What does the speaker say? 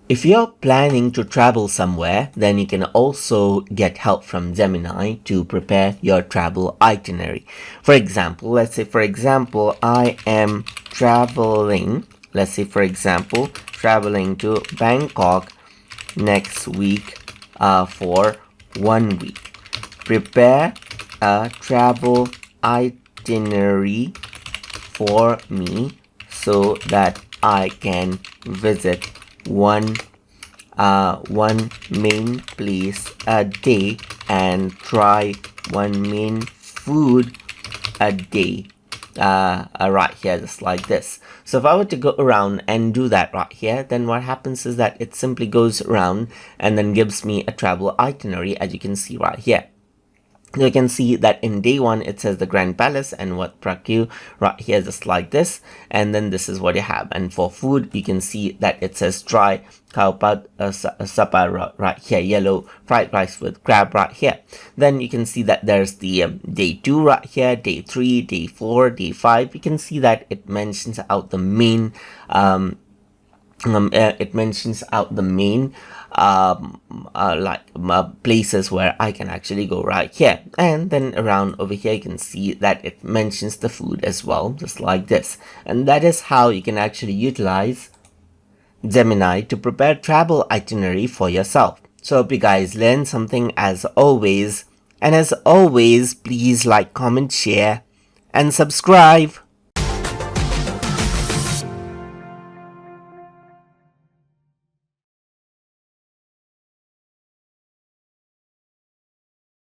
If you're planning to travel somewhere, then you can also get help from Gemini to prepare your travel itinerary. For example, let's say for example, I am traveling, let's say for example, traveling to Bangkok next week for 1 week. Prepare a travel itinerary for me so that I can visit one main place a day and try one main food a day. Right here, just like this. So if I were to go around and do that right here, then what happens is that it simply goes around and then gives me a travel itinerary, as you can see right here. You can see that in day 1 it says the Grand Palace and what struck you right here, just like this, and then this is what you have. And for food, you can see that it says try khao pad supper right here, yellow fried rice with crab right here. Then you can see that there's the day 2 right here, day 3, day 4, day 5. You can see that it mentions out the main places where I can actually go right here. And then around over here you can see that it mentions the food as well, just like this. And that is how you can actually utilize Gemini to prepare travel itinerary for yourself. So hope you guys learned something as always. And as always, please like, comment, share and subscribe.